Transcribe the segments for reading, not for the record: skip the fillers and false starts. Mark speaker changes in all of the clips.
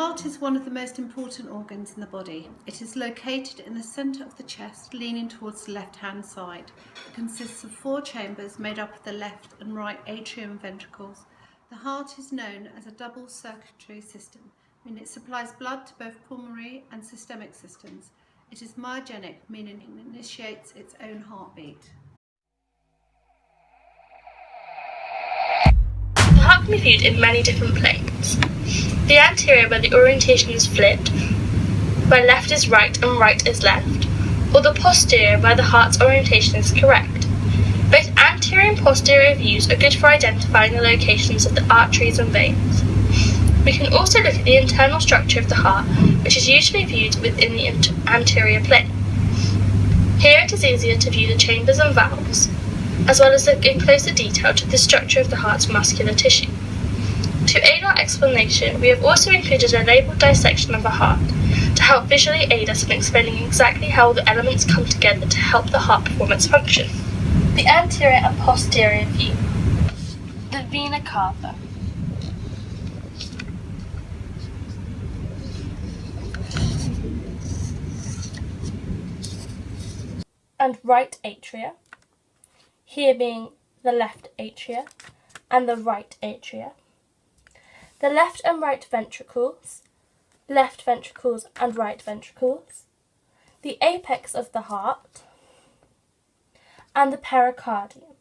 Speaker 1: heart is one of the most important organs in the body. It is located in the centre of the chest, leaning towards the left-hand side. It consists of 4 chambers made up of the left and right atrium and ventricles. The heart is known as a double circulatory system, meaning it supplies blood to both pulmonary and systemic systems. It is myogenic, meaning it initiates its own heartbeat.
Speaker 2: The heart can be viewed in many different planes. The anterior, where the orientation is flipped, where left is right and right is left, or the posterior, where the heart's orientation is correct. Both anterior and posterior views are good for identifying the locations of the arteries and veins. We can also look at the internal structure of the heart, which is usually viewed within the anterior plane. Here it is easier to view the chambers and valves, as well as look in closer detail to the structure of the heart's muscular tissue. To aid our explanation, we have also included a labelled dissection of the heart to help visually aid us in explaining exactly how the elements come together to help the heart perform its function. The anterior and posterior view. The vena cava. And right atria, here being the left atria and the right atria. The left and right ventricles and right ventricles, the apex of the heart, and the pericardium,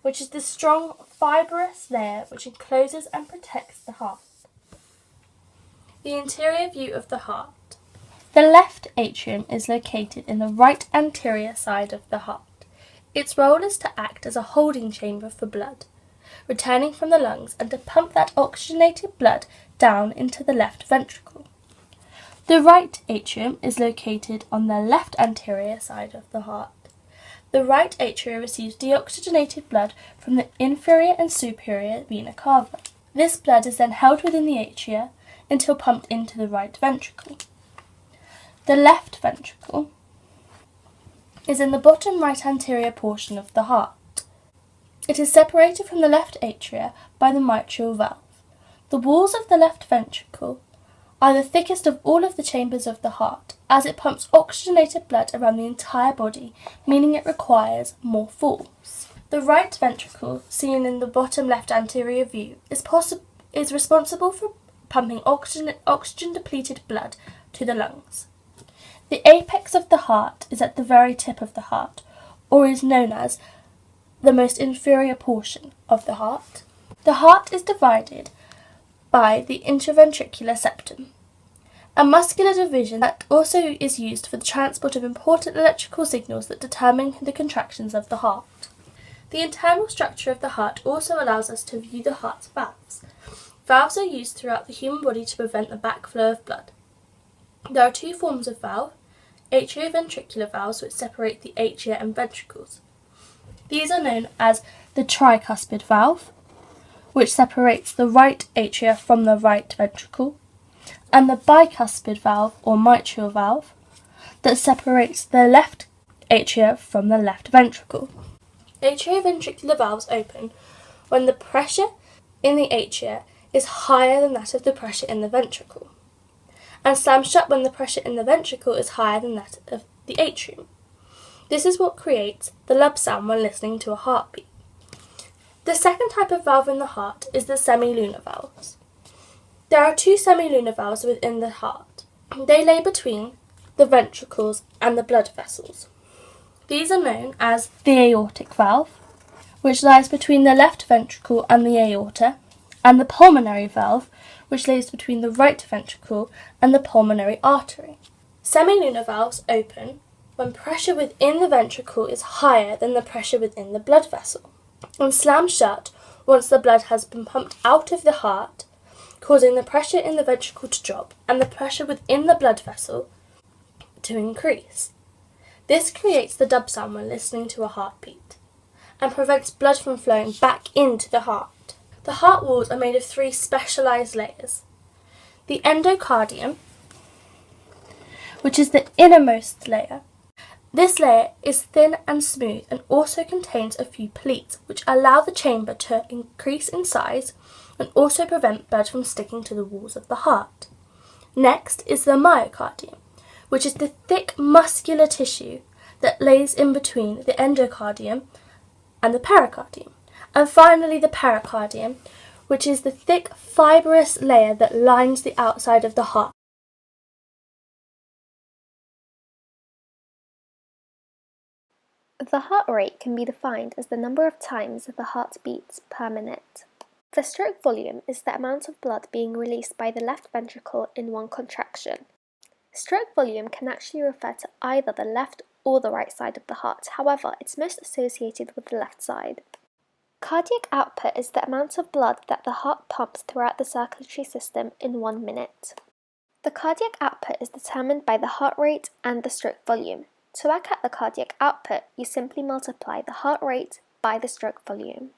Speaker 2: which is the strong fibrous layer which encloses and protects the heart. The interior view of the heart. The left atrium is located in the right anterior side of the heart. Its role is to act as a holding chamber for blood, returning from the lungs, and to pump that oxygenated blood down into the left ventricle. The right atrium is located on the left anterior side of the heart. The right atria receives deoxygenated blood from the inferior and superior vena cava. This blood is then held within the atria until pumped into the right ventricle. The left ventricle is in the bottom right anterior portion of the heart. It is separated from the left atria by the mitral valve. The walls of the left ventricle are the thickest of all of the chambers of the heart, as it pumps oxygenated blood around the entire body, meaning it requires more force. The right ventricle, seen in the bottom left anterior view, is responsible for pumping oxygen-depleted blood to the lungs. The apex of the heart is at the very tip of the heart, or is known as the most inferior portion of the heart. The heart is divided by the interventricular septum, a muscular division that also is used for the transport of important electrical signals that determine the contractions of the heart. The internal structure of the heart also allows us to view the heart's valves. Valves are used throughout the human body to prevent the backflow of blood. There are 2 forms of valve: atrioventricular valves, which separate the atria and ventricles. These are known as the tricuspid valve, which separates the right atria from the right ventricle, and the bicuspid valve or mitral valve that separates the left atria from the left ventricle. Atrioventricular valves open when the pressure in the atria is higher than that of the pressure in the ventricle, and slam shut when the pressure in the ventricle is higher than that of the atrium. This is what creates the lub sound when listening to a heartbeat. The second type of valve in the heart is the semilunar valves. There are 2 semilunar valves within the heart. They lay between the ventricles and the blood vessels. These are known as the aortic valve, which lies between the left ventricle and the aorta, and the pulmonary valve, which lays between the right ventricle and the pulmonary artery. Semilunar valves open when pressure within the ventricle is higher than the pressure within the blood vessel, and slam shut once the blood has been pumped out of the heart, causing the pressure in the ventricle to drop and the pressure within the blood vessel to increase. This creates the dub sound when listening to a heartbeat, and prevents blood from flowing back into the heart. The heart walls are made of 3 specialised layers. The endocardium, which is the innermost layer. This layer is thin and smooth and also contains a few pleats, which allow the chamber to increase in size and also prevent blood from sticking to the walls of the heart. Next is the myocardium, which is the thick muscular tissue that lays in between the endocardium and the pericardium. And finally the pericardium, which is the thick fibrous layer that lines the outside of the heart.
Speaker 3: The heart rate can be defined as the number of times the heart beats per minute. The stroke volume is the amount of blood being released by the left ventricle in one contraction. Stroke volume can actually refer to either the left or the right side of the heart, however, it's most associated with the left side. Cardiac output is the amount of blood that the heart pumps throughout the circulatory system in 1 minute. The cardiac output is determined by the heart rate and the stroke volume. To work out the cardiac output, you simply multiply the heart rate by the stroke volume.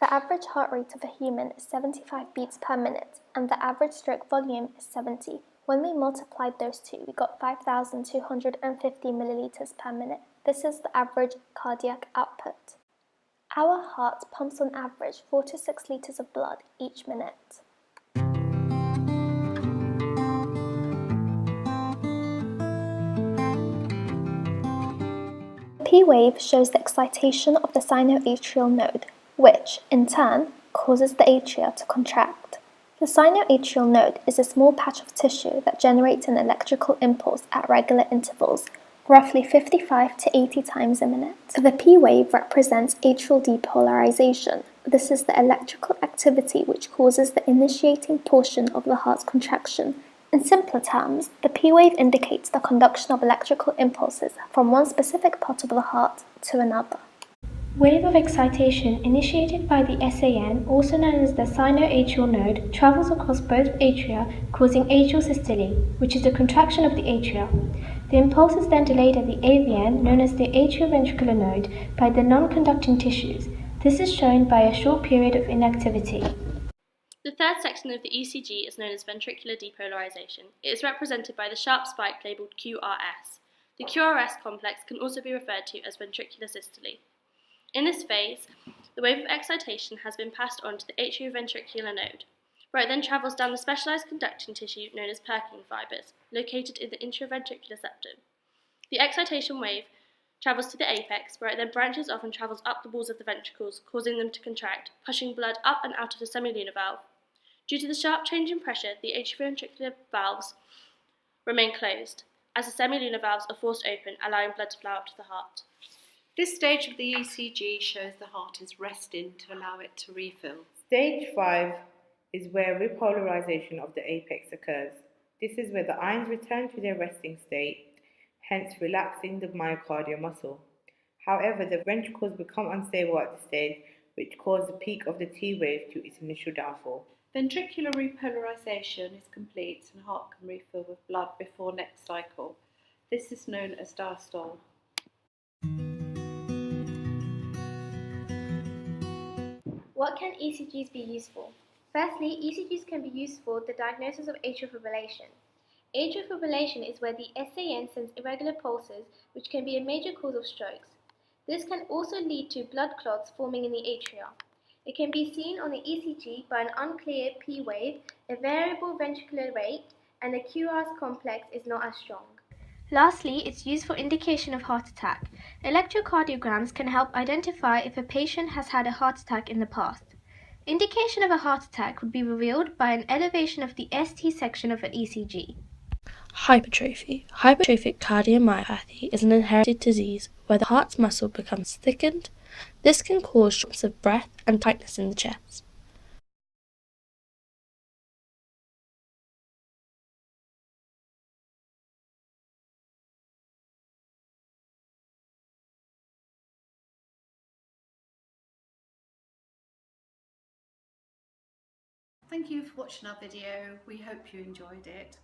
Speaker 3: The average heart rate of a human is 75 beats per minute, and the average stroke volume is 70. When we multiplied those two, we got 5,250 millilitres per minute. This is the average cardiac output. Our heart pumps on average 4 to 6 litres of blood each minute. The P wave shows the excitation of the sinoatrial node, which, in turn, causes the atria to contract. The sinoatrial node is a small patch of tissue that generates an electrical impulse at regular intervals, roughly 55 to 80 times a minute. The P wave represents atrial depolarization. This is the electrical activity which causes the initiating portion of the heart's contraction. In simpler terms, the P wave indicates the conduction of electrical impulses from one specific part of the heart to another.
Speaker 4: Wave of excitation initiated by the SAN, also known as the sinoatrial node, travels across both atria, causing atrial systole, which is the contraction of the atria. The impulse is then delayed at the AVN, known as the atrioventricular node, by the non-conducting tissues. This is shown by a short period of inactivity.
Speaker 2: The third section of the ECG is known as ventricular depolarization. It is represented by the sharp spike labelled QRS. The QRS complex can also be referred to as ventricular systole. In this phase, the wave of excitation has been passed on to the atrioventricular node, where it then travels down the specialized conducting tissue known as Purkinje fibers, located in the intraventricular septum. The excitation wave travels to the apex, where it then branches off and travels up the walls of the ventricles, causing them to contract, pushing blood up and out of the semilunar valve. Due to the sharp change in pressure, the atrioventricular valves remain closed, as the semilunar valves are forced open, allowing blood to flow up to the heart.
Speaker 1: This stage of the ECG shows the heart is resting to allow it to refill.
Speaker 5: Stage 5 is where repolarization of the apex occurs. This is where the ions return to their resting state, hence relaxing the myocardial muscle. However, the ventricles become unstable at this stage, which causes the peak of the T wave to its initial downfall.
Speaker 1: Ventricular repolarization is complete and heart can refill with blood before next cycle. This is known as diastole.
Speaker 4: What can ECGs be used for? Firstly, ECGs can be used for the diagnosis of atrial fibrillation. Atrial fibrillation is where the SAN sends irregular pulses, which can be a major cause of strokes. This can also lead to blood clots forming in the atria. It can be seen on the ECG by an unclear P wave, a variable ventricular rate, and the QRS complex is not as strong. Lastly, it's used for indication of heart attack. Electrocardiograms can help identify if a patient has had a heart attack in the past. Indication of a heart attack would be revealed by an elevation of the ST section of an ECG.
Speaker 2: Hypertrophy. Hypertrophic cardiomyopathy is an inherited disease where the heart's muscle becomes thickened. This can cause shortness of breath and tightness in the chest.
Speaker 1: Thank you for watching our video. We hope you enjoyed it.